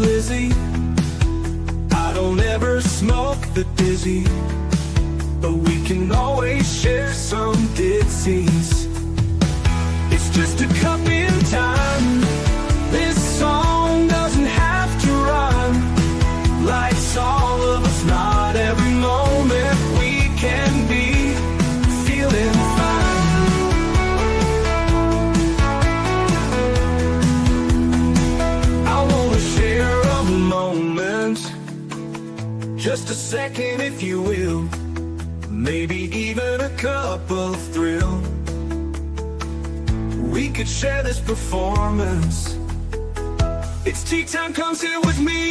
Lizzie. I don't ever smoke the dizzy, but we can always share some disease. It's just a cup in time. This song doesn't have to rhyme. Life's all of us, not every moment we can be feeling fine. I wanna share a moment, just a second if you will, maybe even a cup of thrill. We could share this performance. It's tea time, come sit with me.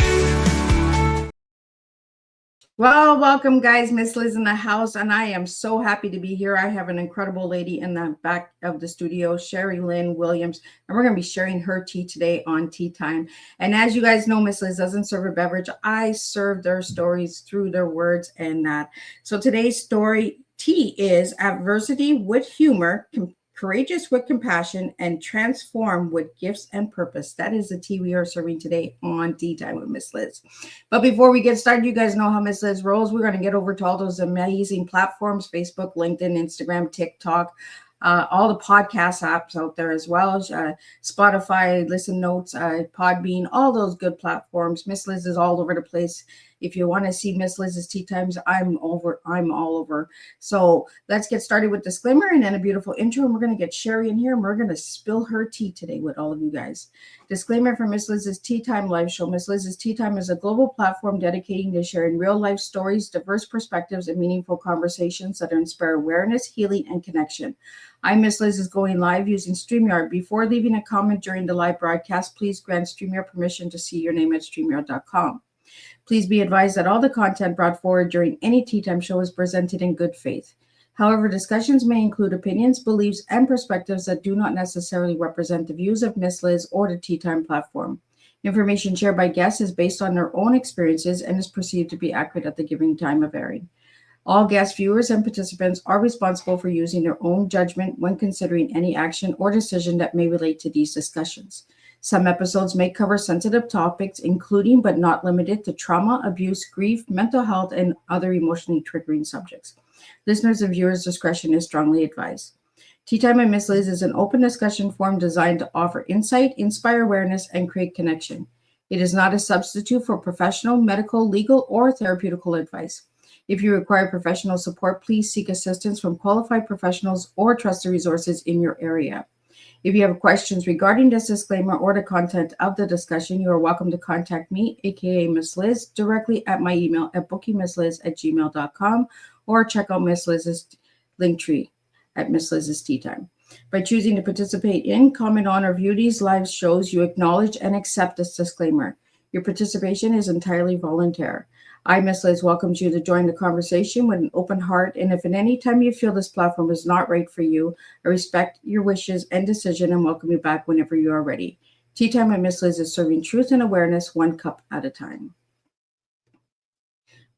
Well, welcome guys, Miss Liz in the house, and I am so happy to be here. I have an incredible lady in the back of the studio, Lynne Williams, and we're going to be sharing her tea today on Tea Time. And as you guys know, Miss Liz doesn't serve a beverage. I serve their stories through their words and that. So today's story, tea, is adversity with humor, courageous with compassion, and transform with gifts and purpose. That is the tea we are serving today on Tea Time with Miss Liz. But before we get started, you guys know how Miss Liz rolls. We're going to get over to all those amazing platforms: Facebook, LinkedIn, Instagram, TikTok, all the podcast apps out there as well, Spotify, Listen Notes, Podbean, all those good platforms. Miss Liz is all over the place. If you want to see Miss Liz's Tea Times, I'm all over. So let's get started with disclaimer and then a beautiful intro. And we're going to get Sherry in here and we're going to spill her tea today with all of you guys. Disclaimer for Miss Liz's Tea Time live show. Miss Liz's Tea Time is a global platform dedicating to sharing real life stories, diverse perspectives, and meaningful conversations that inspire awareness, healing, and connection. I'm Miss Liz is going live using StreamYard. Before leaving a comment during the live broadcast, please grant StreamYard permission to see your name at StreamYard.com. Please be advised that all the content brought forward during any Tea Time show is presented in good faith. However, discussions may include opinions, beliefs, and perspectives that do not necessarily represent the views of Miss Liz or the Tea Time platform. Information shared by guests is based on their own experiences and is perceived to be accurate at the given time of airing. All guest viewers and participants are responsible for using their own judgment when considering any action or decision that may relate to these discussions. Some episodes may cover sensitive topics, including but not limited to trauma, abuse, grief, mental health, and other emotionally triggering subjects. Listeners and viewers' discretion is strongly advised. Tea Time with Miss Liz is an open discussion forum designed to offer insight, inspire awareness, and create connection. It is not a substitute for professional, medical, legal, or therapeutical advice. If you require professional support, please seek assistance from qualified professionals or trusted resources in your area. If you have questions regarding this disclaimer or the content of the discussion, you are welcome to contact me, aka Miss Liz, directly at my email at bookingmissliz@gmail.com or check out Miss Liz's Linktree at Miss Liz's Tea Time. By choosing to participate in, comment on, or view these live shows, you acknowledge and accept this disclaimer. Your participation is entirely voluntary. I, Miss Liz, welcomes you to join the conversation with an open heart, and if at any time you feel this platform is not right for you, I respect your wishes and decision and welcome you back whenever you are ready. Tea Time with Miss Liz is serving truth and awareness one cup at a time.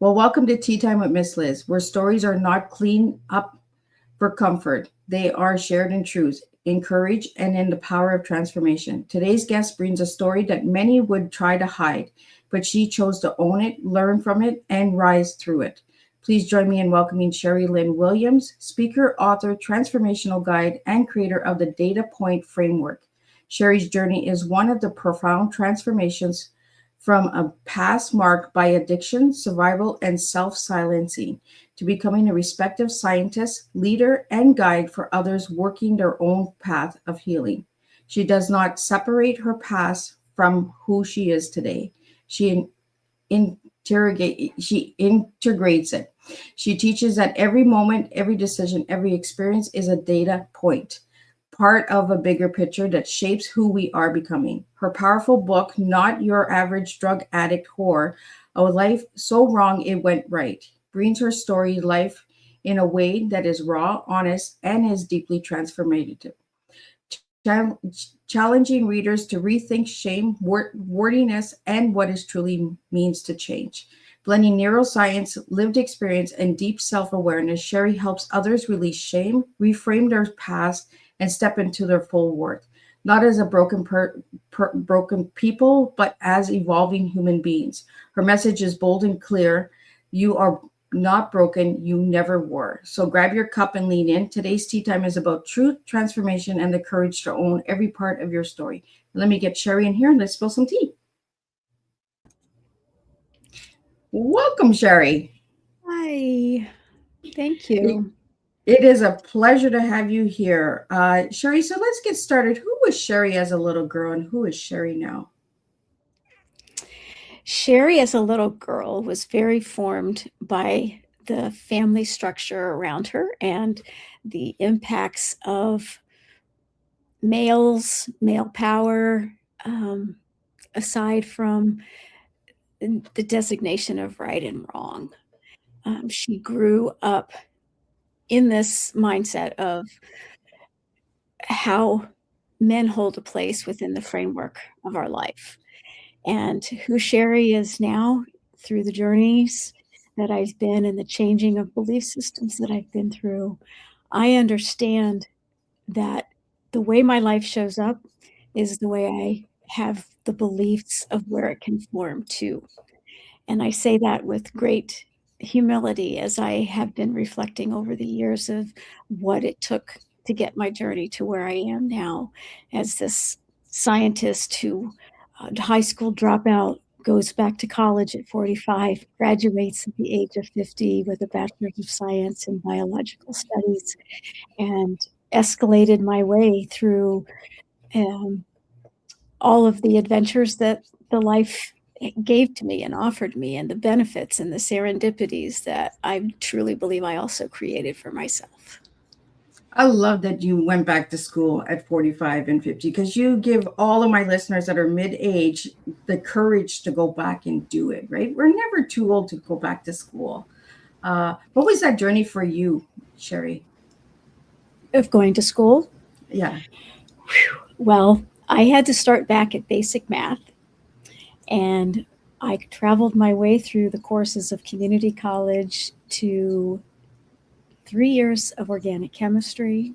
Well, welcome to Tea Time with Miss Liz, where stories are not cleaned up for comfort. They are shared in truth, in courage, and in the power of transformation. Today's guest brings a story that many would try to hide, but she chose to own it, learn from it, and rise through it. Please join me in welcoming Lynne Williams, speaker, author, transformational guide, and creator of the Data Point Framework. Sherry's journey is one of the profound transformations from a past marked by addiction, survival, and self-silencing to becoming a respected scientist, leader, and guide for others working their own path of healing. She does not separate her past from who she is today. She integrates it. She teaches that every moment, every decision, every experience is a data point, part of a bigger picture that shapes who we are becoming. Her powerful book, Not Your Average Drug Addict Whore, A Life So Wrong It Went Right, brings her story life in a way that is raw, honest, and is deeply transformative. Challenging readers to rethink shame, worthiness, and what it truly means to change. Blending neuroscience, lived experience, and deep self-awareness, Sherry helps others release shame, reframe their past, and step into their full worth. not as a broken people, but as evolving human beings. Her message is bold and clear. You are not broken. You never were. So grab your cup and lean in. Today's tea time is about truth, transformation, and the courage to own every part of your story. Let me get Sherry in here and let's spill some tea. Welcome, Sherry. Hi, thank you. It is a pleasure to have you here. Sherry, so let's get started. Who was Sherry as a little girl and who is Sherry now? Sherry, as a little girl, was very formed by the family structure around her and the impacts of male power, aside from the designation of right and wrong. She grew up in this mindset of how men hold a place within the framework of our life. And who Sherry is now, through the journeys that I've been and the changing of belief systems that I've been through, I understand that the way my life shows up is the way I have the beliefs of where it can form to. And I say that with great humility as I have been reflecting over the years of what it took to get my journey to where I am now as this scientist who, high school dropout, goes back to college at 45, graduates at the age of 50 with a bachelor's of science in biological studies, and escalated my way through all of the adventures that the life gave to me and offered me, and the benefits and the serendipities that I truly believe I also created for myself. I love that you went back to school at 45 and 50 because you give all of my listeners that are mid-age the courage to go back and do it, right? We're never too old to go back to school. What was that journey for you, Sherry? Of going to school? Yeah. Well, I had to start back at basic math, and I traveled my way through the courses of community college to 3 years of organic chemistry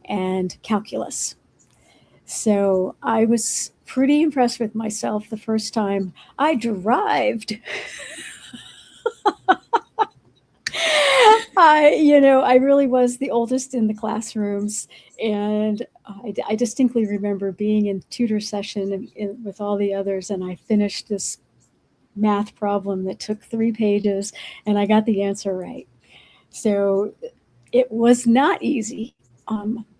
and calculus. So I was pretty impressed with myself the first time I derived. I really was the oldest in the classrooms, and I distinctly remember being in tutor session with all the others, and I finished this math problem that took 3 pages, and I got the answer right. So it was not easy,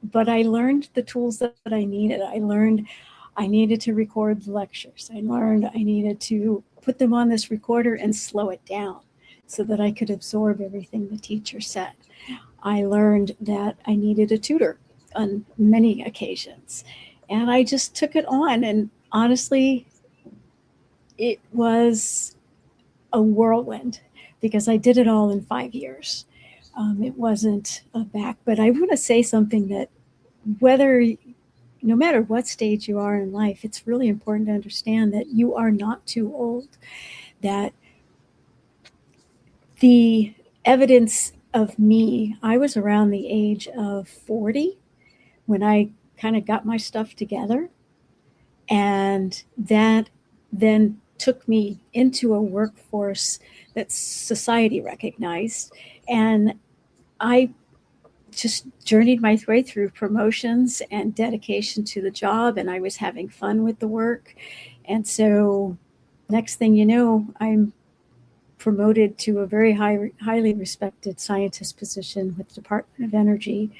but I learned the tools that I needed. I learned I needed to record the lectures. I learned I needed to put them on this recorder and slow it down so that I could absorb everything the teacher said. I learned that I needed a tutor on many occasions, and I just took it on. And honestly, it was a whirlwind because I did it all in 5 years. It wasn't a back, but I want to say something that no matter what stage you are in life, it's really important to understand that you are not too old, that the evidence of me, I was around the age of 40 when I kind of got my stuff together. And that then took me into a workforce that society recognized. And I just journeyed my way through promotions and dedication to the job, and I was having fun with the work. And so next thing you know, I'm promoted to a very highly respected scientist position with the Department of Energy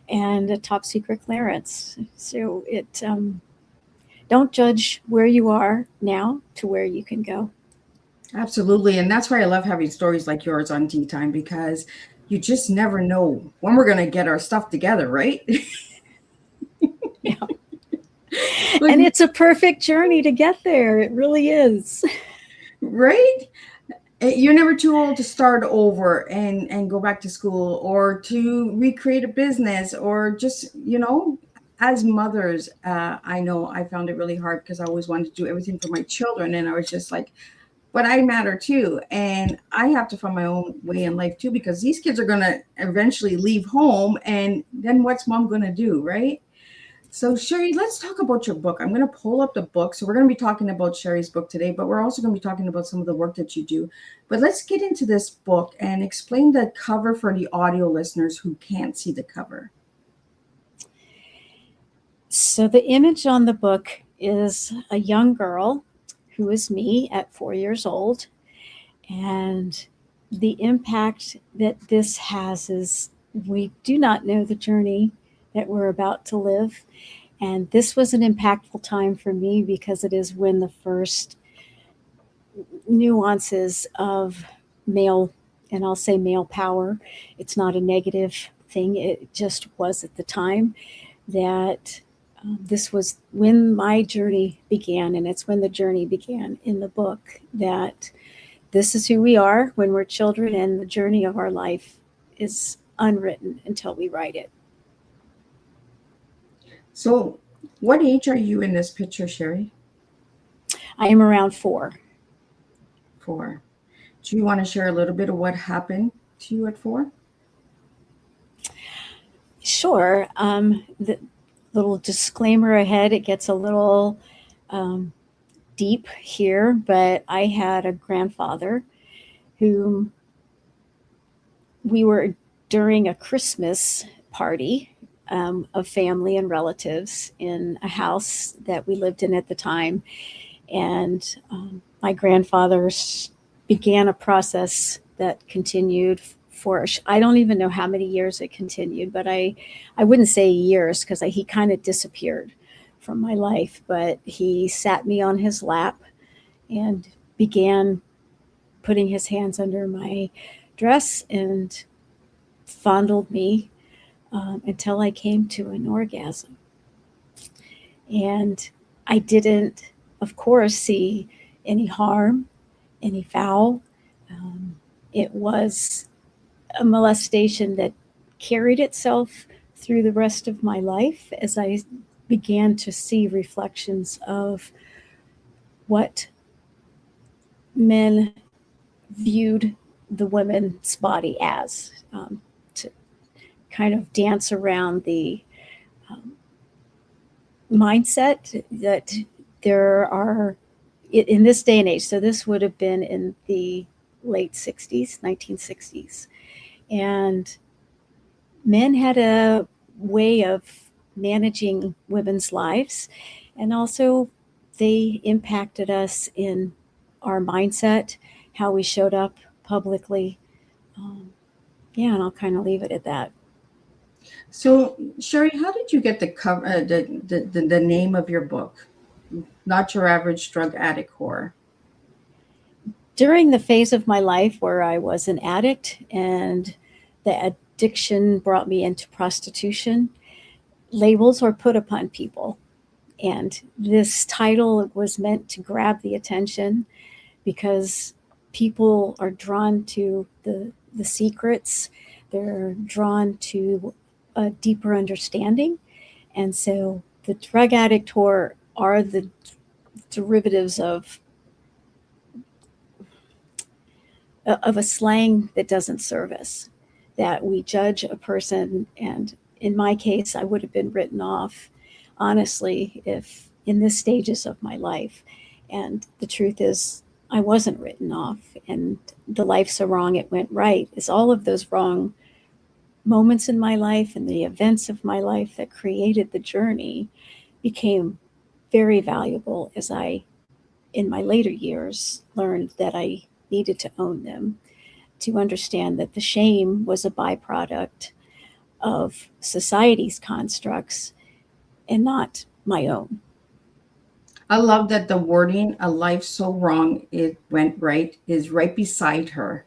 and a top secret clearance. So don't judge where you are now to where you can go. Absolutely. And that's why I love having stories like yours on Tea Time, because you just never know when we're going to get our stuff together, right? Yeah. And it's a perfect journey to get there. It really is. Right? You're never too old to start over and go back to school or to recreate a business or just, as mothers, I know I found it really hard because I always wanted to do everything for my children. And I was just like, but I matter too. And I have to find my own way in life too, because these kids are going to eventually leave home. And then what's mom going to do? Right. So Sherry, let's talk about your book. I'm going to pull up the book. So we're going to be talking about Sherry's book today, but we're also going to be talking about some of the work that you do. But let's get into this book and explain the cover for the audio listeners who can't see the cover. So the image on the book is a young girl who is me at 4 years old. And the impact that this has is we do not know the journey that we're about to live. And this was an impactful time for me because it is when the first nuances of male, and I'll say male power, it's not a negative thing, it just was at the time that this was when my journey began, and it's when the journey began in the book that this is who we are when we're children, and the journey of our life is unwritten until we write it. So what age are you in this picture, Sherry? I am around 4. 4. Do you want to share a little bit of what happened to you at 4? Sure. The little disclaimer ahead, it gets a little deep here, but I had a grandfather whom we were during a Christmas party of family and relatives in a house that we lived in at the time. And my grandfather began a process that continued for, I don't even know how many years it continued, but I wouldn't say years because he kind of disappeared from my life. But he sat me on his lap and began putting his hands under my dress and fondled me until I came to an orgasm. And I didn't, of course, see any harm, any foul. It was a molestation that carried itself through the rest of my life as I began to see reflections of what men viewed the woman's body as, to kind of dance around the mindset that there are in this day and age. So this would have been in the late 60s, 1960s. And men had a way of managing women's lives. And also they impacted us in our mindset, how we showed up publicly. And I'll kind of leave it at that. So Sherry, how did you get the cover, the name of your book? Not Your Average Drug Addict Whore. During the phase of my life where I was an addict and the addiction brought me into prostitution, labels are put upon people. And this title was meant to grab the attention because people are drawn to the secrets. They're drawn to a deeper understanding. And so the drug addict whore are the derivatives of a slang that doesn't serve us, that we judge a person. And in my case, I would have been written off, honestly, if in this stages of my life. And the truth is, I wasn't written off. And the life so wrong it went right is all of those wrong moments in my life and the events of my life that created the journey became very valuable as I, in my later years, learned that I needed to own them, to understand that the shame was a byproduct of society's constructs and not my own. I love that the wording, a life so wrong it went right, is right beside her,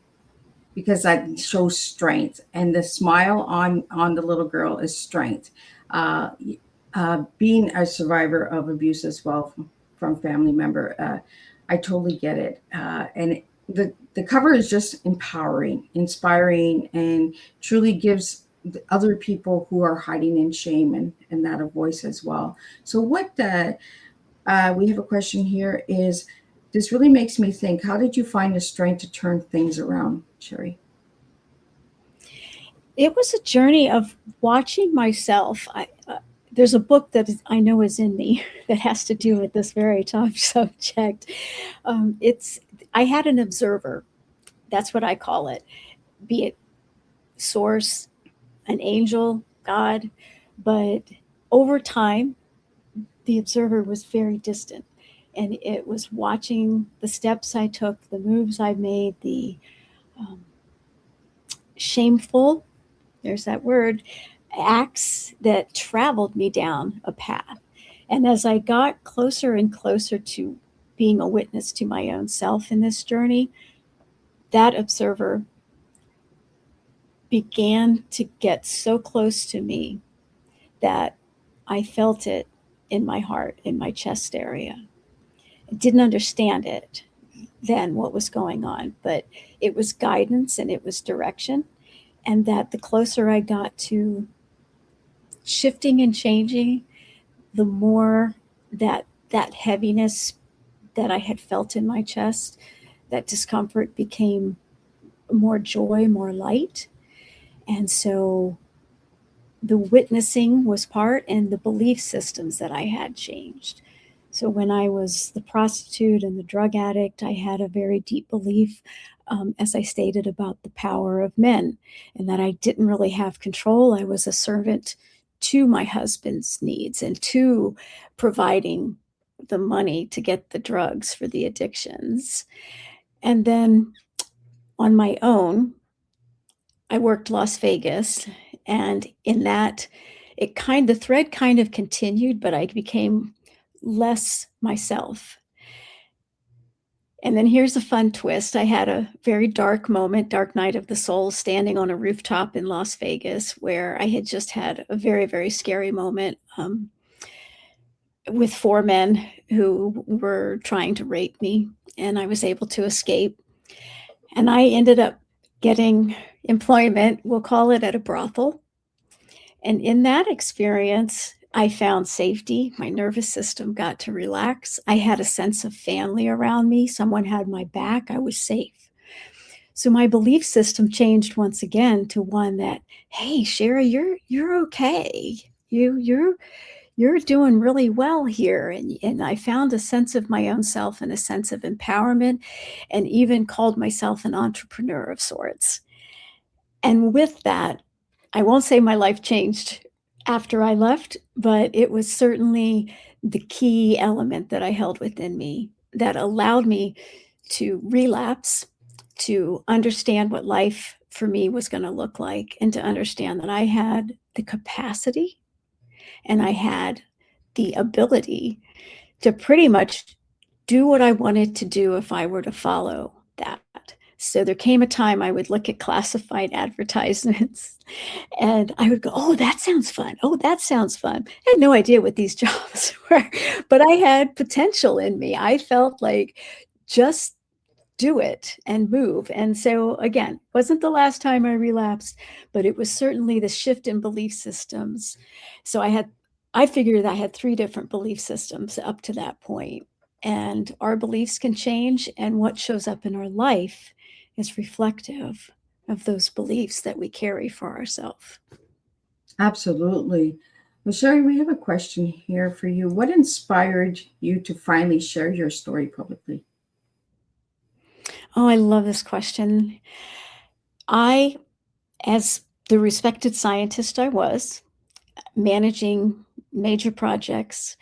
because that shows strength. And the smile on the little girl is strength. Being a survivor of abuse as well from family member, I totally get it. And the cover is just empowering, inspiring, and truly gives other people who are hiding in shame and that a voice as well. So what we have a question here is, this really makes me think, how did you find the strength to turn things around, Sherry? It was a journey of watching myself. there's a book that I know is in me that has to do with this very tough subject. I had an observer. That's what I call it. Be it source, an angel, God, but over time, the observer was very distant, and it was watching the steps I took, the moves I made, the shameful, there's that word, acts that traveled me down a path. And as I got closer and closer to being a witness to my own self in this journey, that observer began to get so close to me that I felt it in my heart, in my chest area. I didn't understand it then, what was going on, but it was guidance and it was direction. And that the closer I got to shifting and changing, the more that heaviness that I had felt in my chest, that discomfort became more joy, more light. And so the witnessing was part, and the belief systems that I had changed. So when I was the prostitute and the drug addict, I had a very deep belief, as I stated, about the power of men, and that I didn't really have control. I was a servant to my husband's needs and to providing the money to get the drugs for the addictions. And then on my own, I worked Las Vegas, and in that, the thread kind of continued, but I became less myself. And then here's a fun twist. I had a very dark moment, dark night of the soul, standing on a rooftop in Las Vegas, where I had just had a very, very scary moment with 4 men who were trying to rape me, and I was able to escape. And I ended up getting employment, we'll call it, at a brothel. And in that experience, I found safety. My nervous system got to relax. I had a sense of family around me. Someone had my back. I was safe. So my belief system changed once again to one that, hey, Sherry, you're okay. You're doing really well here. And I found a sense of my own self and a sense of empowerment, and even called myself an entrepreneur of sorts. And with that, I won't say my life changed after I left, but it was certainly the key element that I held within me that allowed me to relapse, to understand what life for me was going to look like, and to understand that I had the capacity and I had the ability to pretty much do what I wanted to do if I were to follow that. So there came a time I would look at classified advertisements and I would go, oh, that sounds fun. Oh, that sounds fun. I had no idea what these jobs were, but I had potential in me. I felt like, just do it and move. And so again, wasn't the last time I relapsed, but it was certainly the shift in belief systems. So I figured I had 3 different belief systems up to that point. And our beliefs can change, and what shows up in our life is reflective of those beliefs that we carry for ourselves. Absolutely. Well, Sherry, we have a question here for you. What inspired you to finally share your story publicly? Oh, I love this question. I, as the respected scientist I was, managing major projects,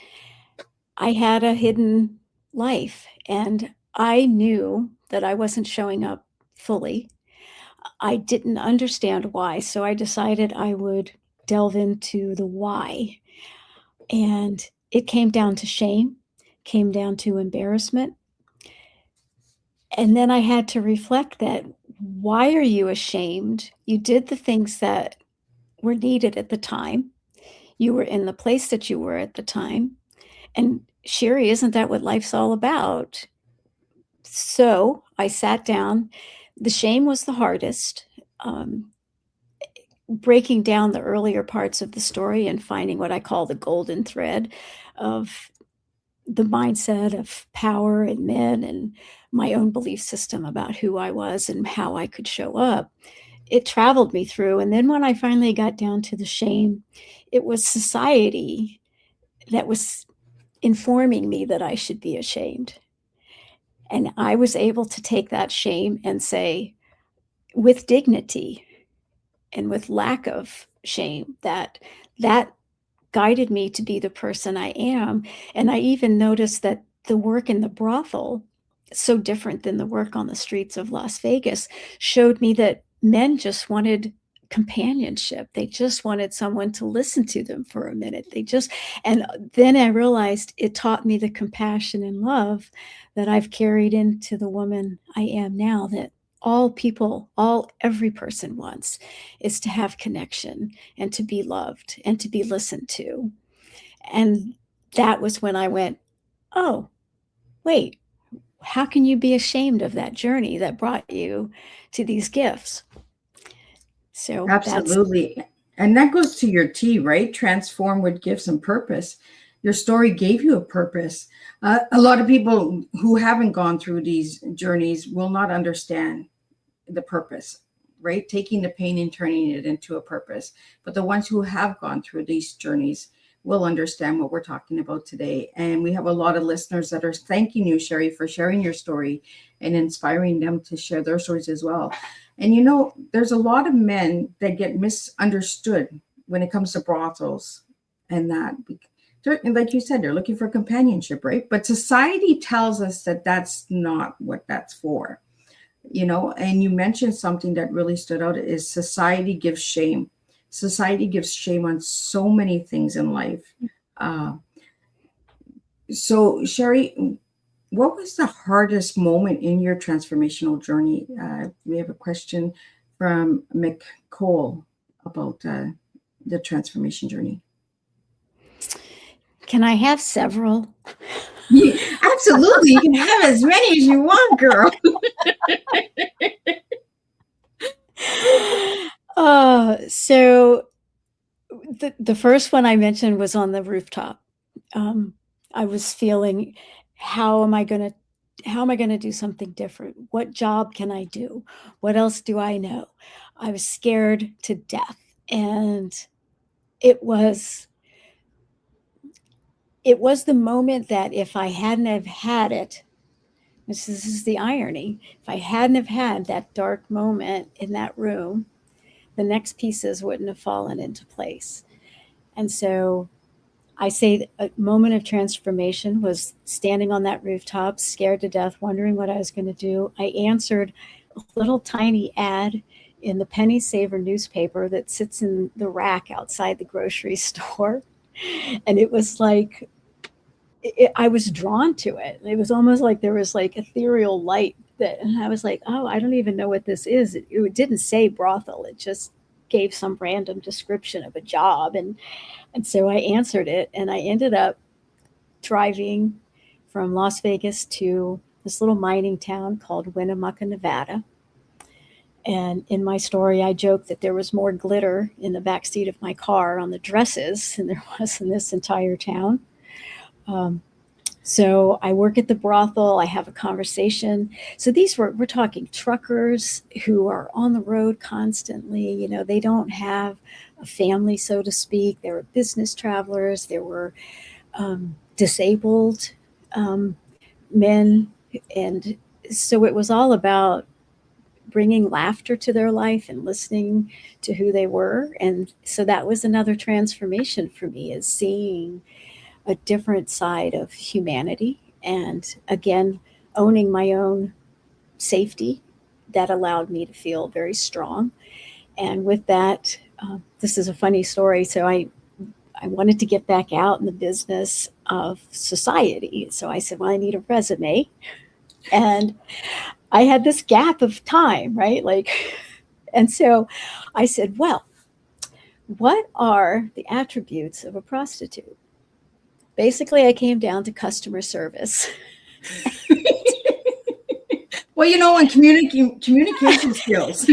I had a hidden life, and I knew that I wasn't showing up fully. I didn't understand why, so I decided I would delve into the why. And it came down to shame, came down to embarrassment. And then I had to reflect that, why are you ashamed? You did the things that were needed at the time. You were in the place that you were at the time. And Sherry, isn't that what life's all about? So I sat down. The shame was the hardest. Breaking down the earlier parts of the story and finding what I call the golden thread of the mindset of power and men and my own belief system about who I was and how I could show up. it traveled me through. And then when I finally got down to the shame, it was society that was informing me that I should be ashamed. And I was able to take that shame and say, with dignity and with lack of shame, that guided me to be the person I am. And I even noticed that the work in the brothel, so different than the work on the streets of Las Vegas, showed me that men just wanted companionship. They just wanted someone to listen to them for a minute. And then I realized it taught me the compassion and love that I've carried into the woman I am now, that every person wants is to have connection and to be loved and to be listened to. And that was when I went, oh, wait, how can you be ashamed of that journey that brought you to these gifts? So Absolutely. And that goes to your T, right? Transform with gifts and purpose. Your story gave you a purpose. A lot of people who haven't gone through these journeys will not understand the purpose, right? Taking the pain and turning it into a purpose. But the ones who have gone through these journeys will understand what we're talking about today. And we have a lot of listeners that are thanking you, Sherry, for sharing your story and inspiring them to share their stories as well. And you know, there's a lot of men that get misunderstood when it comes to brothels, and that, like you said, they're looking for companionship, right? But society tells us that that's not what that's for. You know, and you mentioned something that really stood out is society gives shame. Society gives shame on so many things in life. So, Sherry, what was the hardest moment in your transformational journey? We have a question from McCole about the transformation journey. Can I have several? Yeah, absolutely. You can have as many as you want, girl. So the first one I mentioned was on the rooftop. I was feeling, how am I going to do something different? What job can I do? What else do I know? I was scared to death. And it was the moment that if I hadn't have had it, this is the irony, if I hadn't have had that dark moment in that room, the next pieces wouldn't have fallen into place. And so I say a moment of transformation was standing on that rooftop, scared to death, wondering what I was going to do. I answered a little tiny ad in the Penny Saver newspaper that sits in the rack outside the grocery store. And it was like, I was drawn to it. It was almost like there was like ethereal light and I was like, oh, I don't even know what this is. It didn't say brothel. It just gave some random description of a job. And so I answered it, and I ended up driving from Las Vegas to this little mining town called Winnemucca, Nevada. And in my story, I joked that there was more glitter in the backseat of my car on the dresses than there was in this entire town. So I work at the brothel. I have a conversation. So we're talking truckers who are on the road constantly. You know, they don't have a family, so to speak. There were business travelers. There were disabled men. And so it was all about bringing laughter to their life and listening to who they were. And so that was another transformation for me, is seeing a different side of humanity, and again, owning my own safety. That allowed me to feel very strong. And with that, this is a funny story. So I wanted to get back out in the business of society. So I said, well, I need a resume. And I had this gap of time, right? And so I said, well, what are the attributes of a prostitute? Basically, I came down to customer service. Well, you know, and communication skills.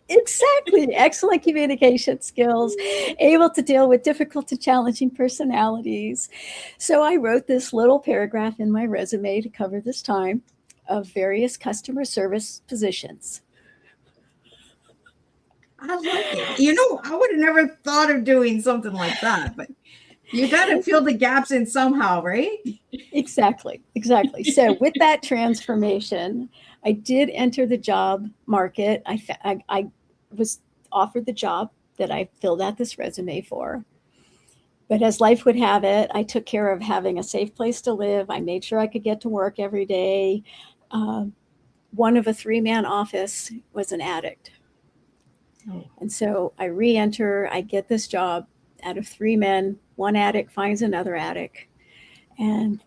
Exactly. Excellent communication skills, able to deal with difficult and challenging personalities. So I wrote this little paragraph in my resume to cover this time of various customer service positions. I like it. You know, I would have never thought of doing something like that, but you got to fill the gaps in somehow, right? Exactly. So with that transformation, I did enter the job market. I was offered the job that I filled out this resume for. But as life would have it, I took care of having a safe place to live. I made sure I could get to work every day. One of a 3-man office was an addict. Oh. And so I re-enter, I get this job. Out of 3 men, one addict finds another addict. And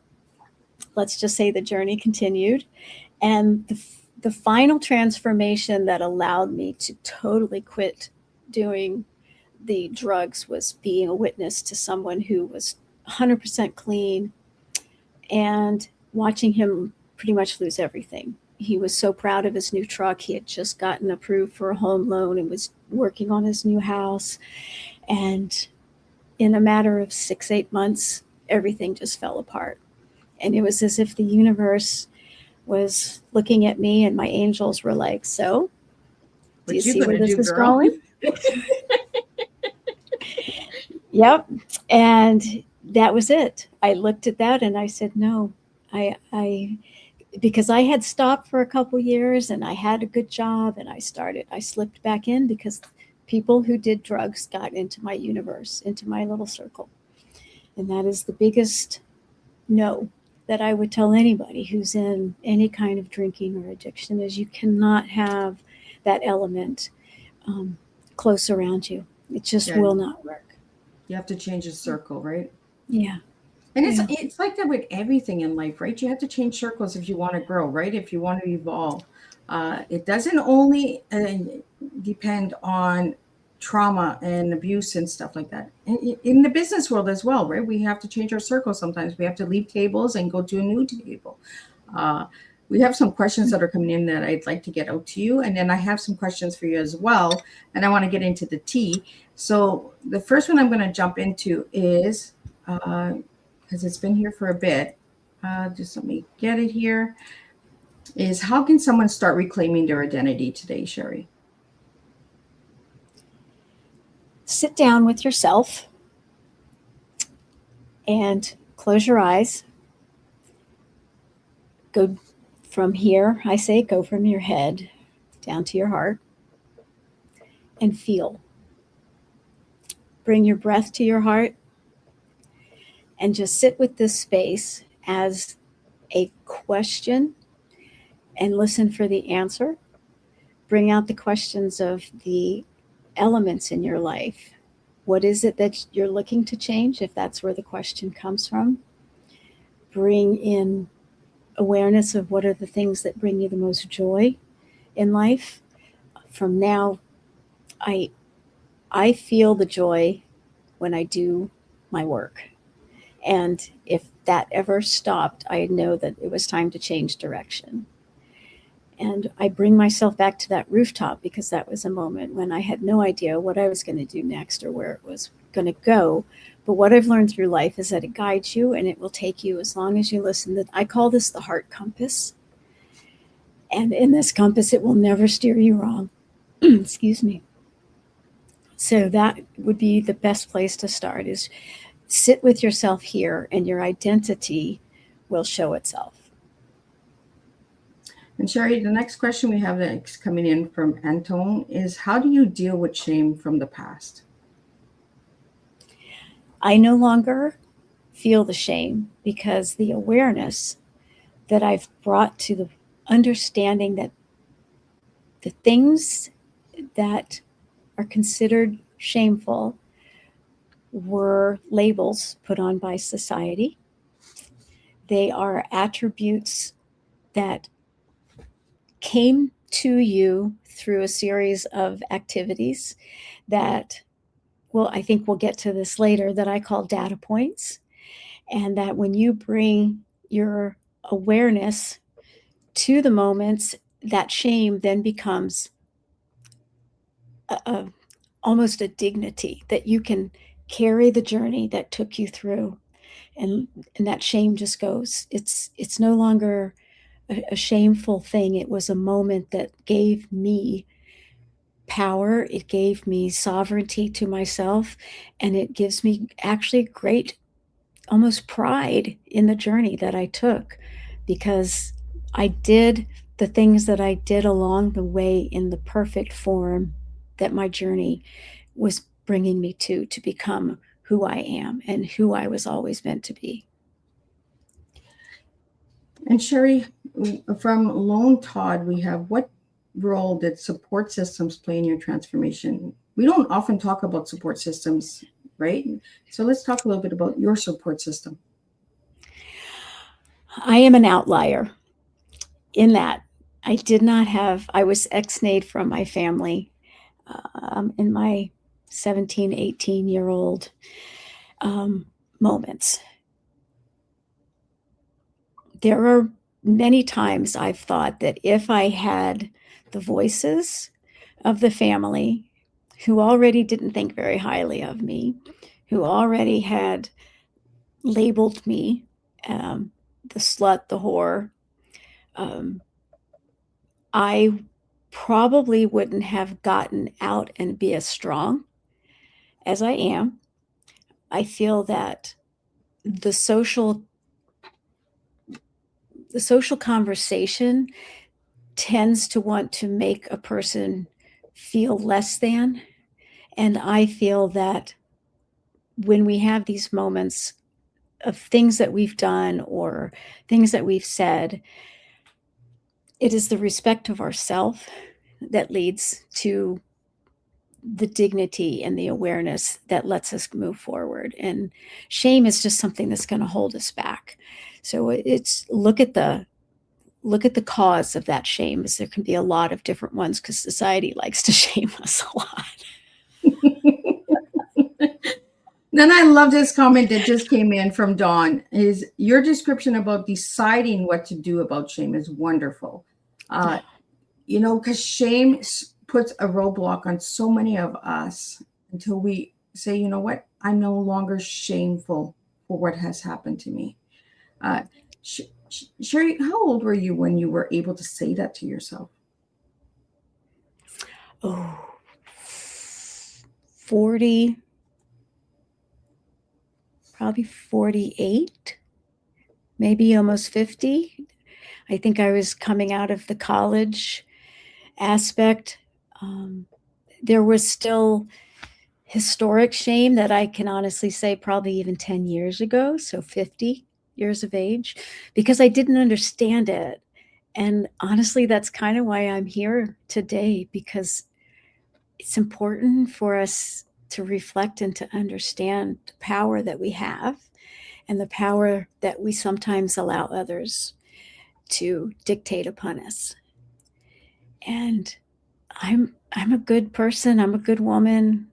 let's just say the journey continued. And the final transformation that allowed me to totally quit doing the drugs was being a witness to someone who was 100% clean and watching him pretty much lose everything. He was so proud of his new truck. He had just gotten approved for a home loan and was working on his new house. And in a matter of 6-8 months, everything just fell apart. And it was as if the universe was looking at me and my angels were like, so, do you see where this is going? Yep. And that was it. I looked at that and I said, no, because I had stopped for a couple years and I had a good job and I slipped back in because people who did drugs got into my universe, into my little circle. And that is the biggest no that I would tell anybody who's in any kind of drinking or addiction is you cannot have that element close around you. It just will not work. You have to change the circle, right? Yeah. And it's like that with everything in life, right? You have to change circles if you want to grow, right? If you want to evolve. It doesn't only depend on trauma and abuse and stuff like that. In the business world as well, right? We have to change our circle sometimes. We have to leave tables and go to a new table. We have some questions that are coming in that I'd like to get out to you. And then I have some questions for you as well. And I want to get into the tea. So the first one I'm going to jump into is, because it's been here for a bit, just let me get it here, is how can someone start reclaiming their identity today, Sherry? Sit down with yourself and close your eyes. Go from here, I say, go from your head down to your heart and feel. Bring your breath to your heart and just sit with this space as a question and listen for the answer. Bring out the questions of the elements in your life. What is it that you're looking to change, if that's where the question comes from? Bring in awareness of what are the things that bring you the most joy in life. From now, I feel the joy when I do my work. And if that ever stopped, I know that it was time to change direction. And I bring myself back to that rooftop because that was a moment when I had no idea what I was going to do next or where it was going to go. But what I've learned through life is that it guides you and it will take you as long as you listen. I call this the heart compass. And in this compass, it will never steer you wrong. Excuse me. So that would be the best place to start, is sit with yourself here and your identity will show itself. And Sherry, the next question we have that's coming in from Antone is, how do you deal with shame from the past? I no longer feel the shame because the awareness that I've brought to the understanding that the things that are considered shameful were labels put on by society. They are attributes that came to you through a series of activities that, well, I think we'll get to this later, that I call data points. And that when you bring your awareness to the moments, that shame then becomes almost a dignity that you can carry the journey that took you through. And that shame just goes, it's no longer a shameful thing. It was a moment that gave me power. It gave me sovereignty to myself, and it gives me actually great, almost pride in the journey that I took, because I did the things that I did along the way in the perfect form that my journey was bringing me to become who I am and who I was always meant to be. And Sherry, from Lone Todd, we have, what role did support systems play in your transformation? We don't often talk about support systems, right? So let's talk a little bit about your support system. I am an outlier in that I was ex-nayed from my family in my 17, 18-year-old moments. There are many times I've thought that if I had the voices of the family who already didn't think very highly of me, who already had labeled me the slut, the whore, I probably wouldn't have gotten out and be as strong as I am. I feel that the social conversation tends to want to make a person feel less than. And I feel that when we have these moments of things that we've done or things that we've said, it is the respect of ourself that leads to the dignity and the awareness that lets us move forward. And shame is just something that's going to hold us back. So it's look at the cause of that shame, as there can be a lot of different ones, because society likes to shame us a lot. Then I love this comment that just came in from Dawn. Is your description about deciding what to do about shame is wonderful. Because shame puts a roadblock on so many of us until we say, you know what, I'm no longer shameful for what has happened to me. Sherry, how old were you when you were able to say that to yourself? Oh, 40, probably 48, maybe almost 50. I think I was coming out of the college aspect. There was still historic shame that I can honestly say probably even 10 years ago, so 50 years of age, because I didn't understand it. And honestly, that's kind of why I'm here today, because it's important for us to reflect and to understand the power that we have and the power that we sometimes allow others to dictate upon us. And I'm a good person. I'm a good woman.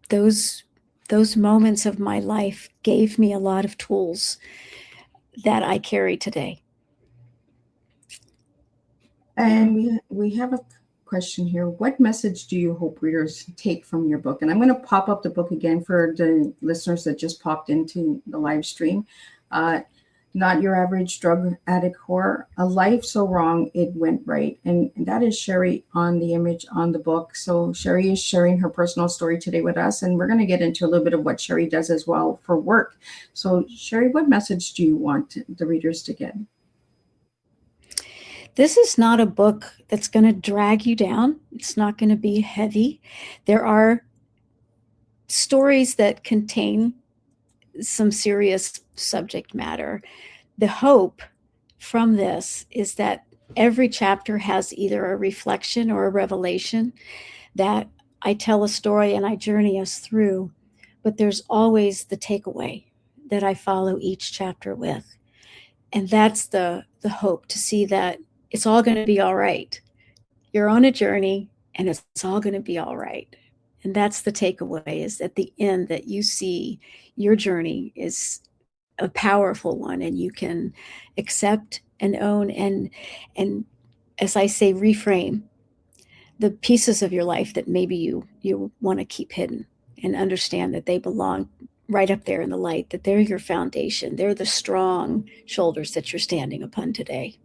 Those moments of my life gave me a lot of tools that I carry today. And we have a question here. What message do you hope readers take from your book? And I'm going to pop up the book again for the listeners that just popped into the live stream. Not Your Average Drug Addict Whore, A Life So Wrong It Went Right. And that is Sherry on the image on the book. So Sherry is sharing her personal story today with us, and we're going to get into a little bit of what Sherry does as well for work. So Sherry, what message do you want the readers to get? This is not a book that's going to drag you down. It's not going to be heavy. There are stories that contain some serious subject matter. The hope from this is that every chapter has either a reflection or a revelation, that I tell a story and I journey us through, but there's always the takeaway that I follow each chapter with. And that's the hope, to see that it's all going to be all right. You're on a journey and it's all going to be all right. And that's the takeaway, is at the end that you see your journey is a powerful one, and you can accept and own and as I say, reframe the pieces of your life that maybe you want to keep hidden, and understand that they belong right up there in the light, that they're your foundation. They're the strong shoulders that you're standing upon today.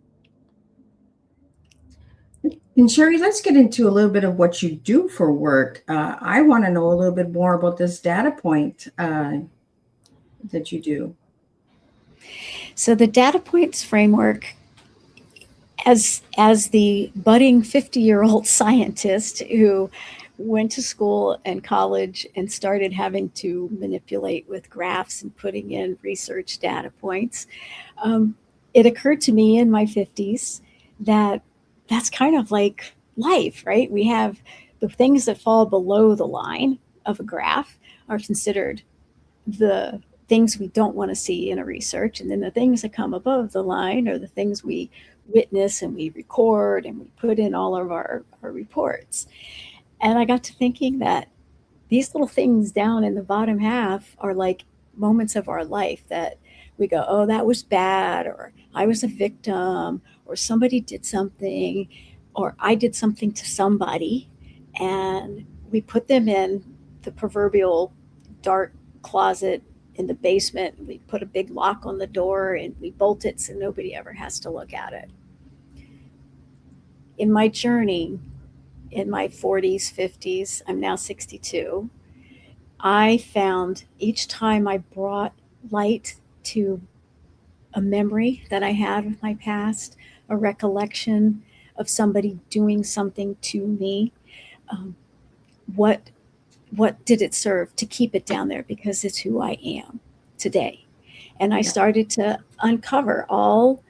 And Sherry, let's get into a little bit of what you do for work. I want to know a little bit more about this data point that you do. So the data points framework, as the budding 50-year-old scientist who went to school and college and started having to manipulate with graphs and putting in research data points, it occurred to me in my 50s that that's kind of like life, right? We have the things that fall below the line of a graph are considered the things we don't want to see in a research. And then the things that come above the line are the things we witness and we record and we put in all of our reports. And I got to thinking that these little things down in the bottom half are like moments of our life that we go, oh, that was bad, or I was a victim, or somebody did something, or I did something to somebody. And we put them in the proverbial dark closet in the basement. We put a big lock on the door and we bolt it so nobody ever has to look at it. In my journey, in my 40s, 50s, I'm now 62, I found each time I brought light to a memory that I had of my past, a recollection of somebody doing something to me, what did it serve to keep it down there? Because it's who I am today. And I started to uncover all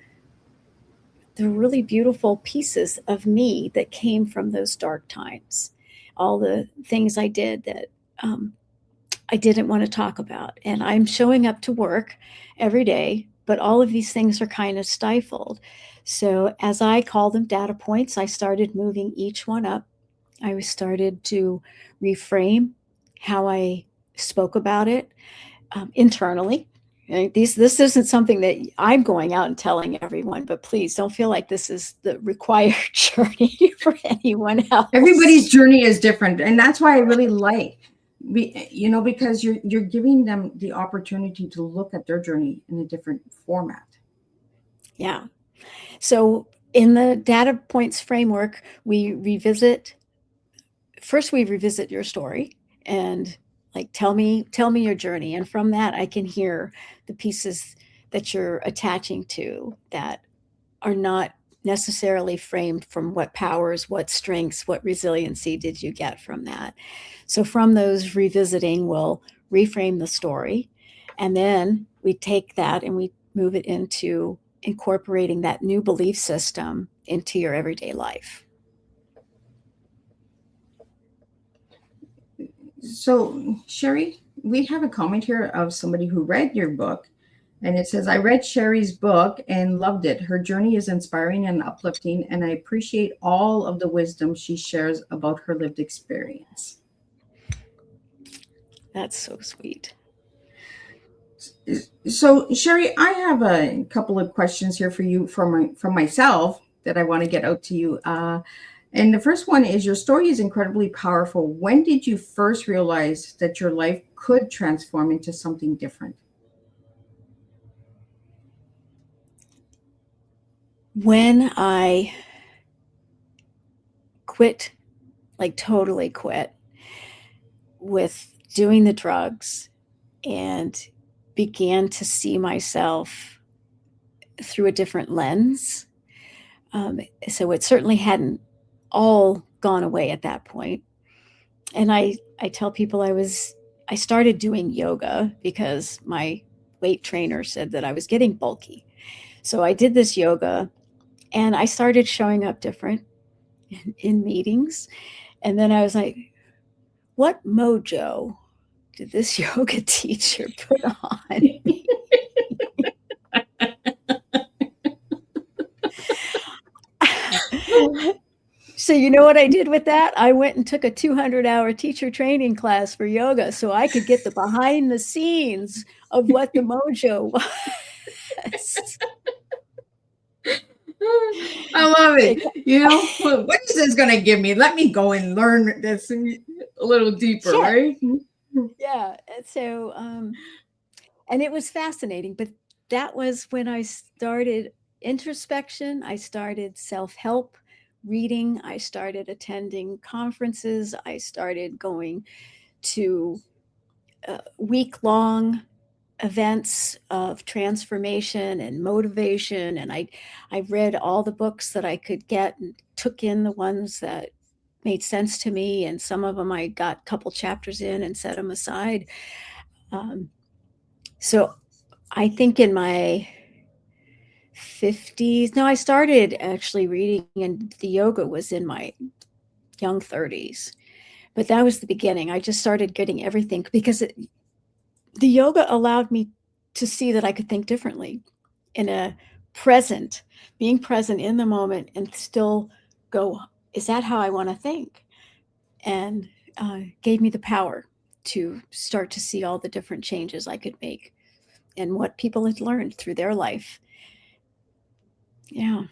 the really beautiful pieces of me that came from those dark times, all the things I did that I didn't want to talk about. And I'm showing up to work every day, but all of these things are kind of stifled. So as I call them data points, I started moving each one up. I started to reframe how I spoke about it internally. This isn't something that I'm going out and telling everyone, but please don't feel like this is the required journey for anyone else. Everybody's journey is different, and that's why I really like, because you're giving them the opportunity to look at their journey in a different format. Yeah. So in the data points framework, we revisit your story and like tell me your journey, and from that I can hear the pieces that you're attaching to that are not necessarily framed from what powers, what strengths, what resiliency did you get from that. So from those revisiting, we'll reframe the story, and then we take that and we move it into incorporating that new belief system into your everyday life. So, Sherry, we have a comment here of somebody who read your book, and it says, I read Sherry's book and loved it. Her journey is inspiring and uplifting, and I appreciate all of the wisdom she shares about her lived experience. That's so sweet. So, Sherry, I have a couple of questions here for you from myself that I want to get out to you. And the first one is, your story is incredibly powerful. When did you first realize that your life could transform into something different? When I quit, like totally quit with doing the drugs and began to see myself through a different lens. So it certainly hadn't all gone away at that point. And I tell people I started doing yoga because my weight trainer said that I was getting bulky. So I did this yoga and I started showing up different in meetings. And then I was like, what mojo did this yoga teacher put on me? So you know what I did with that? I went and took a 200-hour teacher training class for yoga so I could get the behind the scenes of what the mojo was. I love it. What is this going to give me? Let me go and learn this a little deeper, right? Yeah. And so, and it was fascinating, but that was when I started introspection. I started self-help reading. I started attending conferences. I started going to week-long events of transformation and motivation. And I read all the books that I could get and took in the ones that made sense to me. And some of them I got a couple chapters in and set them aside. So I think in my 50s, no, I started actually reading, and the yoga was in my young 30s. But that was the beginning. I just started getting everything because the yoga allowed me to see that I could think differently in a being present in the moment and still go, is that how I want to think? And gave me the power to start to see all the different changes I could make and what people had learned through their life. Yeah.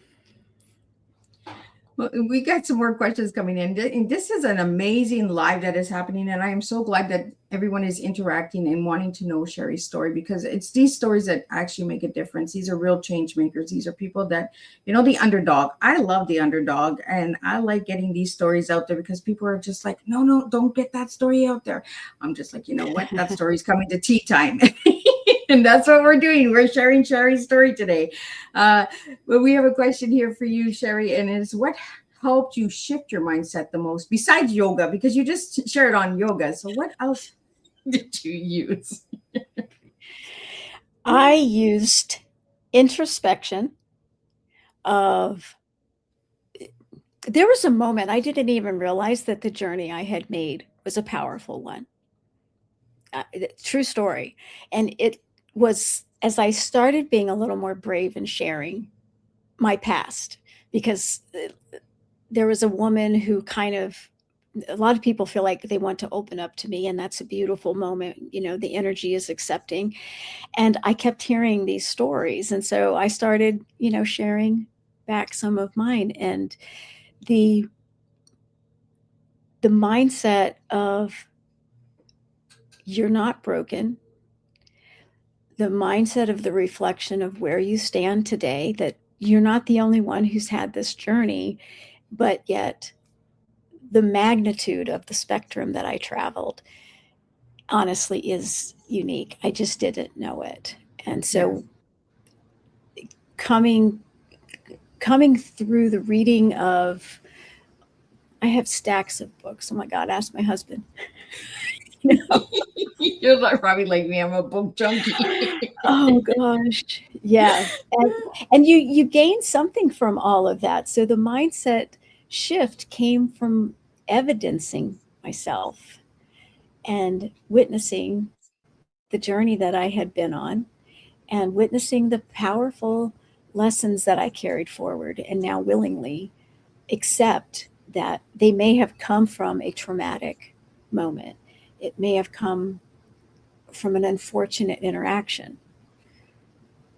Well, we got some more questions coming in. This is an amazing live that is happening, and I am so glad that everyone is interacting and wanting to know Sherry's story, because it's these stories that actually make a difference. These are real change makers. These are people that, the underdog. I love the underdog, and I like getting these stories out there because people are just like, no, don't get that story out there. I'm just like, you know what? That story's coming to tea time. And that's what we're doing. We're sharing Sherry's story today. But we have a question here for you, Sherry, and it's what helped you shift your mindset the most besides yoga? Because you just shared on yoga. So what else did you use? I used introspection of, there was a moment I didn't even realize that the journey I had made was a powerful one. True story. And it was as I started being a little more brave in sharing my past, because there was a woman who a lot of people feel like they want to open up to me, and that's a beautiful moment. The energy is accepting. And I kept hearing these stories. And so I started, sharing back some of mine, and the mindset of you're not broken, the mindset of the reflection of where you stand today, that you're not the only one who's had this journey, but yet the magnitude of the spectrum that I traveled honestly is unique. I just didn't know it. And so coming through the reading of, I have stacks of books. Oh my God, ask my husband. You're like, probably like me. I'm a book junkie. Oh gosh. Yeah. And you gain something from all of that. So the mindset shift came from evidencing myself and witnessing the journey that I had been on, and witnessing the powerful lessons that I carried forward, and now willingly accept that they may have come from a traumatic moment. It may have come from an unfortunate interaction.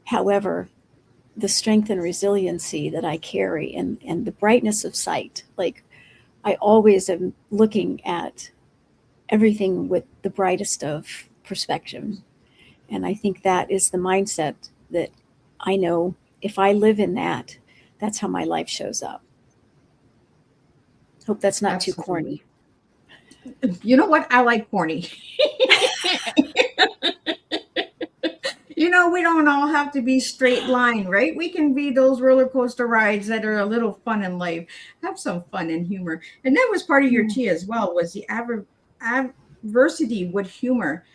However, the strength and resiliency that I carry, and the brightness of sight, like I always am looking at everything with the brightest of perspective. And I think that is the mindset that I know if I live in that, that's how my life shows up. Hope that's not Absolutely. too corny. You know what? I like corny. We don't all have to be straight line, right? We can be those roller coaster rides that are a little fun in life. Have some fun and humor. And that was part of your tea as well, was the adversity with humor.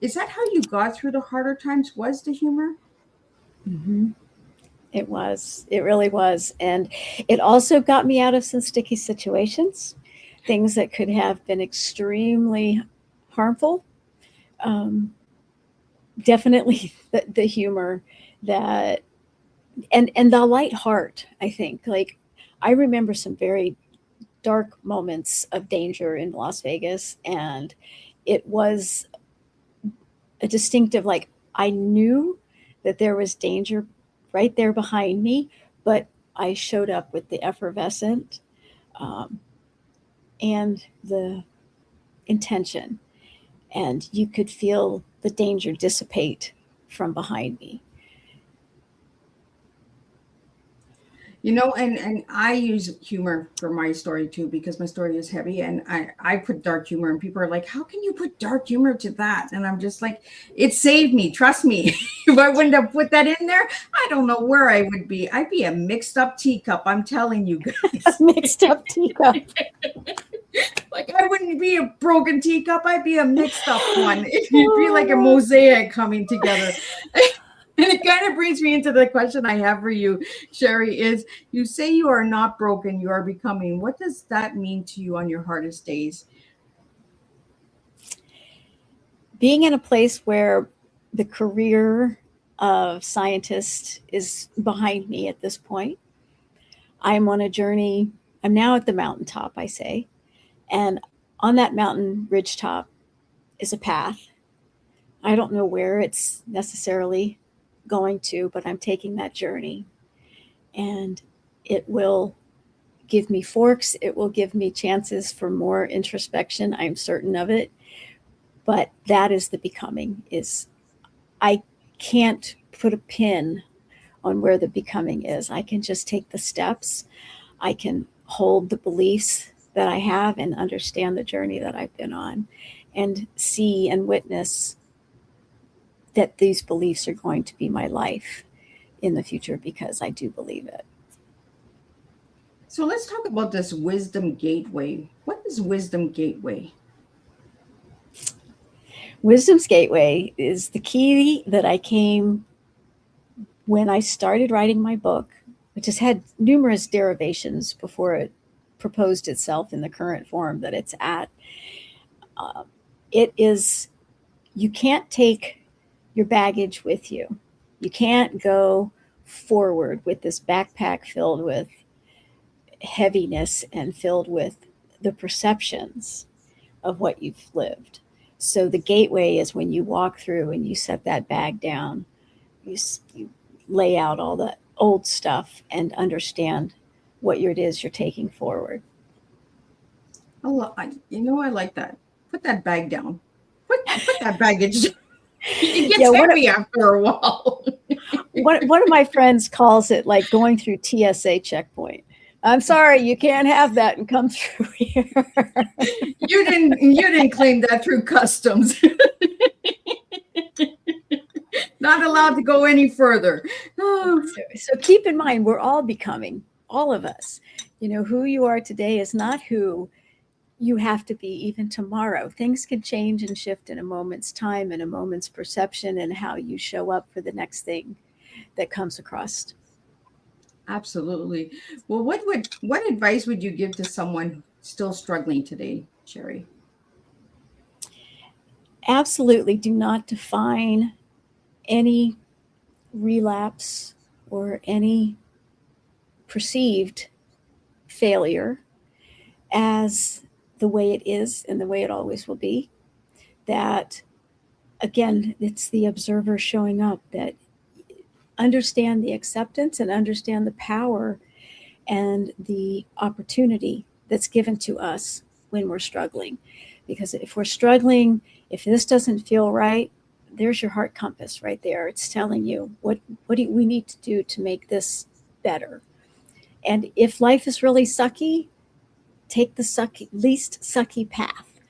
Is that how you got through the harder times, was the humor? Mm-hmm. It was. It really was. And it also got me out of some sticky situations, things that could have been extremely harmful. Definitely the humor that, and the light heart, I think. Like, I remember some very dark moments of danger in Las Vegas, and it was a distinctive, like, I knew that there was danger right there behind me, but I showed up with the effervescent and the intention, and you could feel the danger dissipate from behind me. You know, and I use humor for my story too, because my story is heavy, and I put dark humor, and people are like, how can you put dark humor to that? And I'm just like, it saved me, trust me. If I wouldn't have put that in there, I don't know where I would be. I'd be a mixed up teacup, I'm telling you guys. Mixed up teacup. Like, I wouldn't be a broken teacup, I'd be a mixed up one. It'd be like a mosaic coming together. And it kind of brings me into the question I have for you, Sherry, is you say you are not broken, you are becoming. What does that mean to you on your hardest days? Being in a place where the career of scientist is behind me at this point. I'm on a journey. I'm now at the mountaintop, I say. And on that mountain ridge top is a path. I don't know where it's necessarily going to, but I'm taking that journey. And it will give me forks. It will give me chances for more introspection. I'm certain of it. But that is the becoming. I can't put a pin on where the becoming is. I can just take the steps. I can hold the beliefs that I have and understand the journey that I've been on and see and witness that these beliefs are going to be my life in the future because I do believe it. So let's talk about this wisdom gateway. What is wisdom gateway? Wisdom's gateway is the key that I came when I started writing my book, which has had numerous derivations before it proposed itself in the current form that it's at. It is, you can't take your baggage with you. You can't go forward with this backpack filled with heaviness and filled with the perceptions of what you've lived. So the gateway is when you walk through and you set that bag down, you lay out all the old stuff and understand what it is you're taking forward. Oh, I like that. Put that bag down. Put that baggage down. It gets heavy after a while. One of my friends calls it like going through TSA checkpoint. I'm sorry, you can't have that and come through here. You didn't claim that through customs. Not allowed to go any further. So keep in mind, we're all becoming, all of us. You know, who you are today is not who you have to be even tomorrow. Things can change and shift in a moment's time, in a moment's perception, and how you show up for the next thing that comes across. Absolutely. Well, what advice would you give to someone still struggling today, Sherry? Absolutely do not define any relapse or any perceived failure as the way it is and the way it always will be. That, again, it's the observer showing up, that understand the acceptance and understand the power and the opportunity that's given to us when we're struggling. Because if we're struggling, if this doesn't feel right, there's your heart compass right there. It's telling you what do we need to do to make this better. And if life is really sucky, take the least sucky path.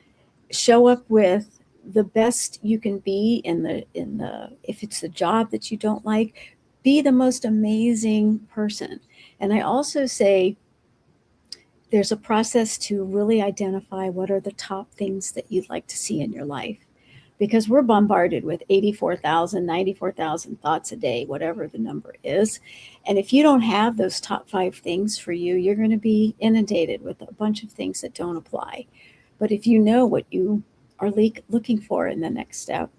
Show up with the best you can be in the if it's the job that you don't like, be the most amazing person. And I also say there's a process to really identify what are the top things that you'd like to see in your life. Because we're bombarded with 84,000, 94,000 thoughts a day, whatever the number is. And if you don't have those top 5 things for you, you're going to be inundated with a bunch of things that don't apply. But if you know what you are looking for in the next step,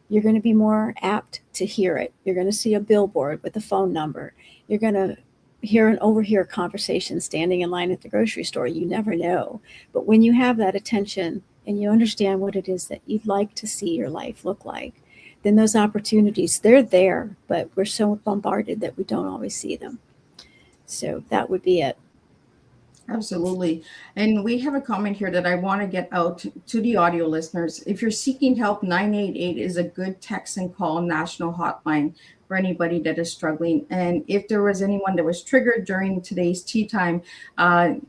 you're going to be more apt to hear it. You're going to see a billboard with a phone number. You're going to hear and overhear conversation standing in line at the grocery store. You never know. But when you have that attention and you understand what it is that you'd like to see your life look like, then those opportunities, they're there, but we're so bombarded that we don't always see them. So that would be it. Absolutely. And we have a comment here that I want to get out to the audio listeners. If you're seeking help, 988 is a good text and call national hotline. for anybody that is struggling. And if there was anyone that was triggered during today's tea time,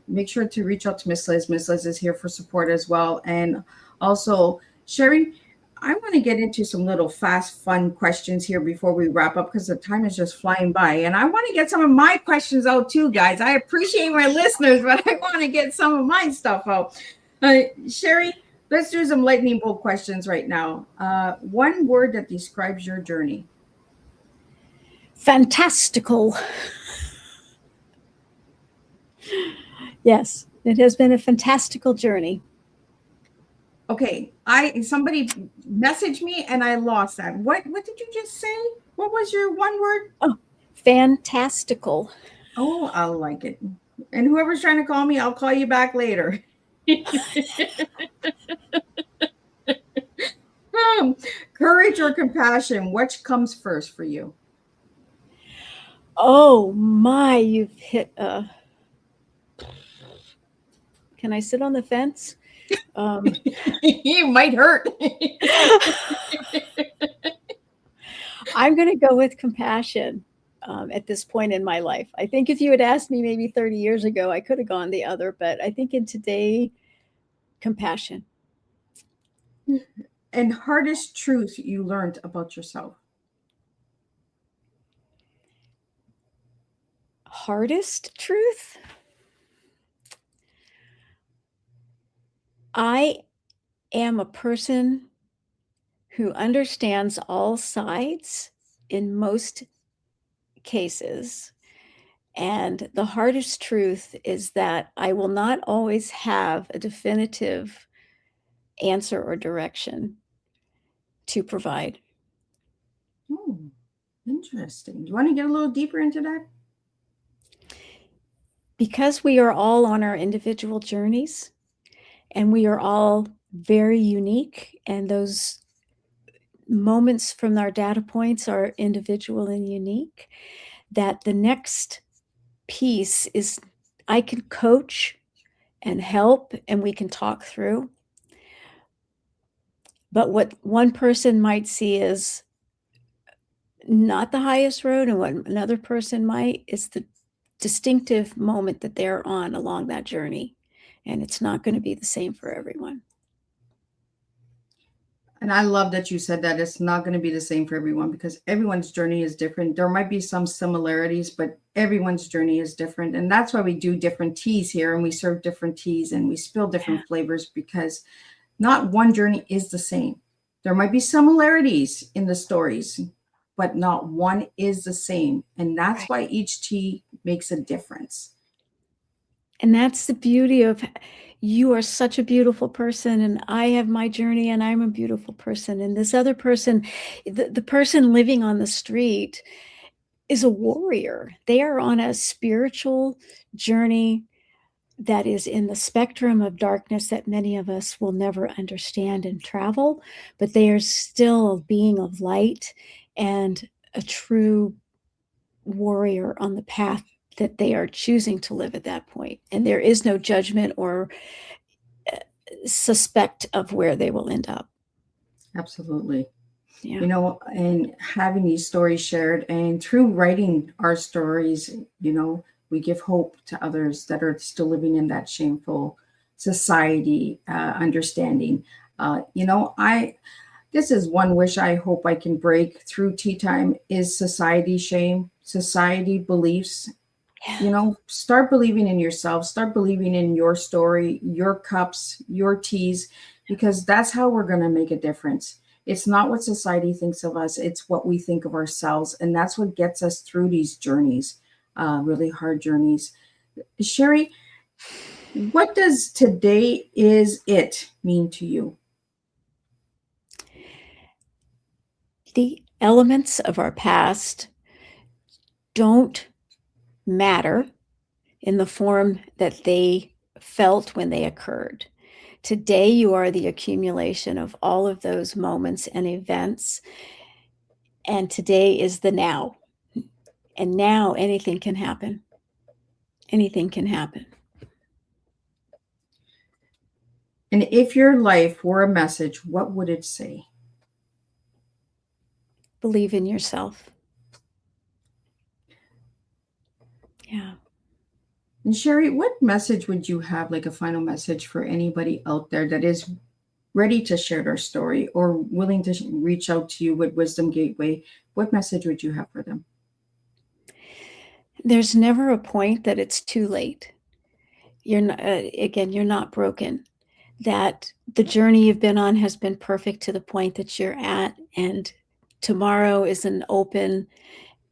make sure to reach out to Miss Liz. Miss Liz is here for support as well. And also, Sherry, I want to get into some little fast, fun questions here before we wrap up because the time is just flying by. And I want to get some of my questions out too, guys. I appreciate my listeners, but I want to get some of my stuff out. Sherry, let's do some lightning bolt questions right now. One word that describes your journey. Fantastical. Yes, it has been a fantastical journey. Okay, somebody messaged me and I lost that. What did you just say? What was your one word? Oh, fantastical. Oh, I like it. And whoever's trying to call me, I'll call you back later. Courage or compassion, which comes first for you? Oh my, you've hit a... Can I sit on the fence? You might hurt. I'm going to go with compassion at this point in my life. I think if you had asked me maybe 30 years ago, I could have gone the other, but I think in today, compassion. And hardest truth you learned about yourself? Hardest truth? I am a person who understands all sides in most cases. And the hardest truth is that I will not always have a definitive answer or direction to provide. Oh, interesting. Do you want to get a little deeper into that? Because we are all on our individual journeys and we are all very unique, and those moments from our data points are individual and unique, that the next piece is I can coach and help and we can talk through. But what one person might see as not the highest road and what another person might is the distinctive moment that they're on along that journey. And it's not going to be the same for everyone. And I love that you said that it's not going to be the same for everyone because everyone's journey is different. There might be some similarities, but everyone's journey is different. And that's why we do different teas here and we serve different teas and we spill different flavors because not one journey is the same. There might be similarities in the stories, but not one is the same. And that's why each tea makes a difference. And that's the beauty of you are such a beautiful person and I have my journey and I'm a beautiful person. And this other person, the person living on the street is a warrior. They are on a spiritual journey that is in the spectrum of darkness that many of us will never understand and travel, but they are still a being of light and a true warrior on the path that they are choosing to live at that point. And there is no judgment or suspect of where they will end up. Absolutely. Yeah. You know, and having these stories shared and through writing our stories, you know, we give hope to others that are still living in that shameful society, understanding. You know, this is one wish I hope I can break through tea time is society shame, society beliefs. You know, start believing in yourself, start believing in your story, your cups, your teas, because that's how we're going to make a difference. It's not what society thinks of us, it's what we think of ourselves. And that's what gets us through these journeys, really hard journeys. Sherry, what does today is it mean to you? The elements of our past don't matter in the form that they felt when they occurred. Today, you are the accumulation of all of those moments and events. And today is the now. And now anything can happen. Anything can happen. And if your life were a message, what would it say? Believe in yourself. Yeah. And Sherry, what message would you have, like a final message for anybody out there that is ready to share their story or willing to reach out to you with Wisdom Gateway? What message would you have for them? There's never a point that it's too late. You're not, again, you're not broken. That the journey you've been on has been perfect to the point that you're at, and tomorrow is an open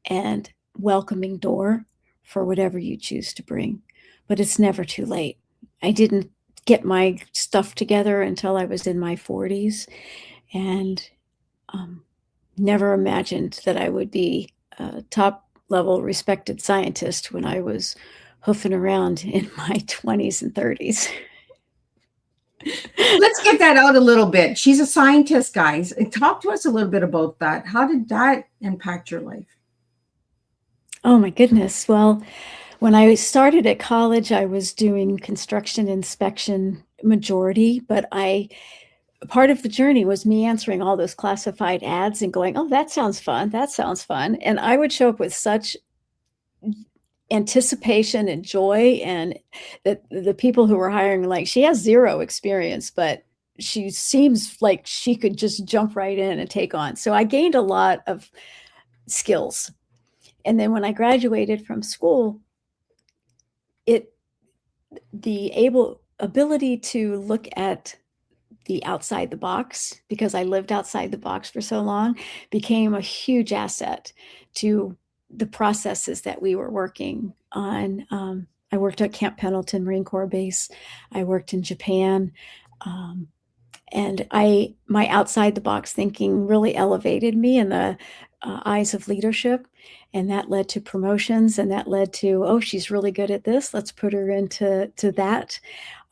and welcoming door for whatever you choose to bring. But it's never too late. I didn't get my stuff together until I was in my 40s, and never imagined that I would be a top level respected scientist when I was hoofing around in my 20s and 30s. Let's get that out a little bit. She's a scientist, guys. Talk to us a little bit about that. How did that impact your life? Oh my goodness. Well, when I started at college, I was doing construction inspection majority, but part of the journey was me answering all those classified ads and going, oh, that sounds fun. That sounds fun. And I would show up with such anticipation and joy, and that the people who were hiring, like, she has zero experience, but she seems like she could just jump right in and take on. So I gained a lot of skills. And then when I graduated from school, the ability to look at the outside the box, because I lived outside the box for so long, became a huge asset to the processes that we were working on. I worked at Camp Pendleton Marine Corps Base. I worked in Japan. And my outside the box thinking really elevated me in the eyes of leadership. And that led to promotions, and that led to, oh, she's really good at this. Let's put her into that.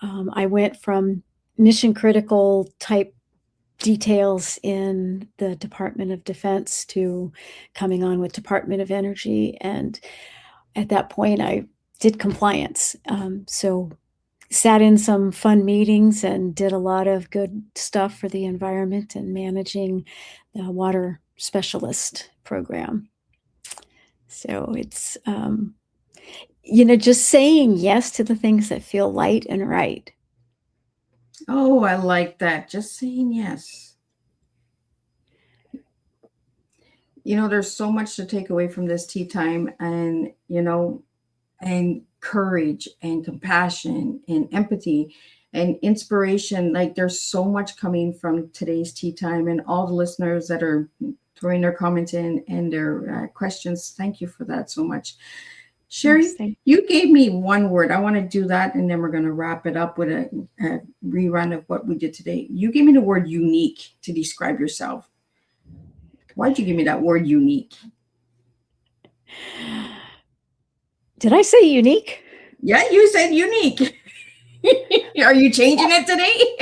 I went from mission critical type details in the Department of Defense to coming on with Department of Energy. And at that point, I did compliance. So sat in some fun meetings and did a lot of good stuff for the environment and managing the water specialist program. So it's, just saying yes to the things that feel light and right. Oh, I like that. Just saying yes. There's so much to take away from this tea time, and, and courage and compassion and empathy and inspiration. Like, there's so much coming from today's tea time, and all the listeners that are throwing their comments in and their questions. Thank you for that so much. Sherry, you gave me one word. I want to do that, and then we're going to wrap it up with a rerun of what we did today. You gave me the word unique to describe yourself. Why'd you give me that word unique? Did I say unique? Yeah, you said unique. Are you changing it today?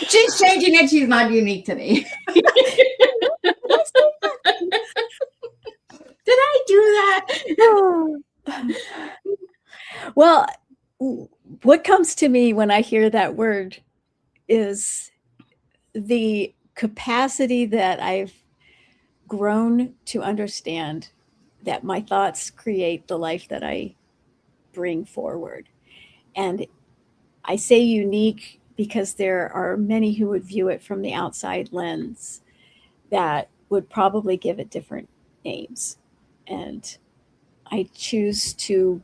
She's changing it. She's not unique today. Did I do that? Well, what comes to me when I hear that word is the capacity that I've grown to understand that my thoughts create the life that I bring forward. And I say unique because there are many who would view it from the outside lens that would probably give it different names. And I choose to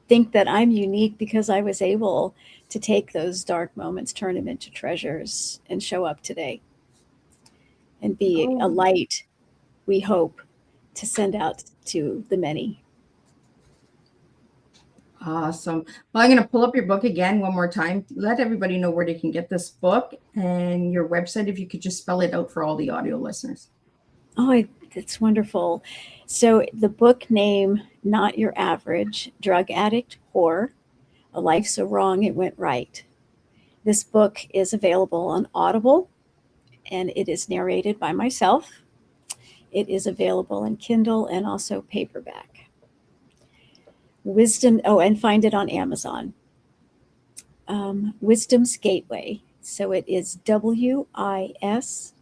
think that I'm unique because I was able to take those dark moments, turn them into treasures, and show up today and be a light, we hope, to send out to the many. Awesome. Well, I'm going to pull up your book again one more time. Let everybody know where they can get this book and your website, if you could just spell it out for all the audio listeners. Oh, it's wonderful. So the book name, Not Your Average Drug Addict Whore, A Life So Wrong It Went Right. This book is available on Audible, and it is narrated by myself. It is available in Kindle and also paperback. And find it on Amazon. Wisdom's Gateway. So it is WISDOMS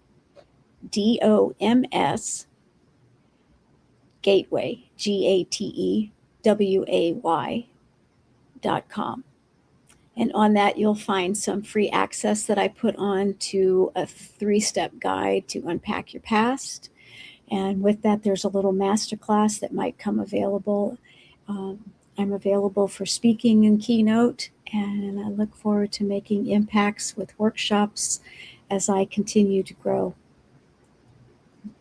Gateway, GATEWAY.com. And on that, you'll find some free access that I put on to a 3-step guide to unpack your past. And with that, there's a little masterclass that might come available. I'm available for speaking and keynote, and I look forward to making impacts with workshops as I continue to grow.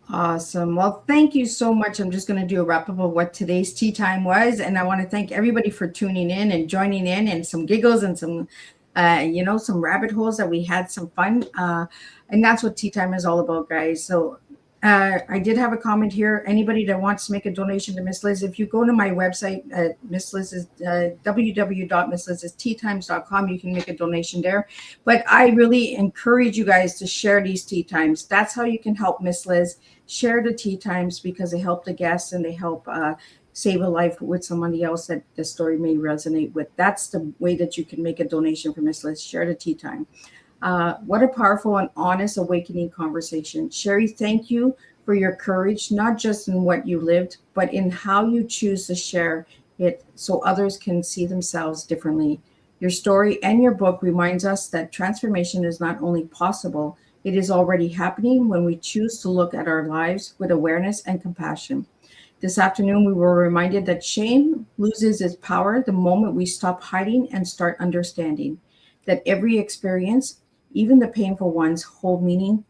Awesome. Well, thank you so much. I'm just going to do a wrap up of what today's tea time was. And I want to thank everybody for tuning in and joining in, and some giggles and some, some rabbit holes that we had some fun. And that's what tea time is all about, guys. So I did have a comment here. Anybody that wants to make a donation to Miss Liz, if you go to my website, Miss Liz's www.misslizsteatimes.com, you can make a donation there. But I really encourage you guys to share these tea times. That's how you can help Miss Liz. Share the tea times, because they help the guests and they help save a life with somebody else that the story may resonate with. That's the way that you can make a donation for Miss Liz. Share the tea time. What a powerful and honest awakening conversation. Sherry, thank you for your courage, not just in what you lived, but in how you choose to share it so others can see themselves differently. Your story and your book reminds us that transformation is not only possible, it is already happening when we choose to look at our lives with awareness and compassion. This afternoon, we were reminded that shame loses its power the moment we stop hiding and start understanding. That every experience, even the painful ones, hold meaning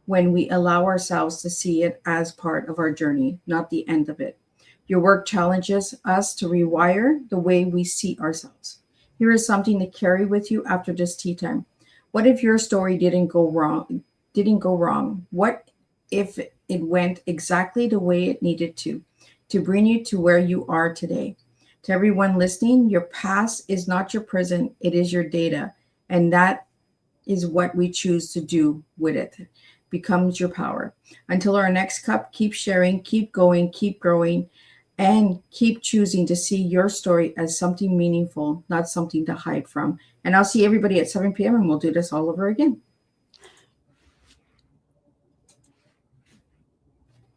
when we allow ourselves to see it as part of our journey, not the end of it. Your work challenges us to rewire the way we see ourselves. Here is something to carry with you after this tea time. What if your story didn't go wrong? What if it went exactly the way it needed to bring you to where you are today? To everyone listening, your past is not your prison, it is your data. And that is what we choose to do with it. Becomes your power. Until our next cup, keep sharing, keep going, keep growing, and keep choosing to see your story as something meaningful, not something to hide from. And I'll see everybody at 7 p.m. and we'll do this all over again.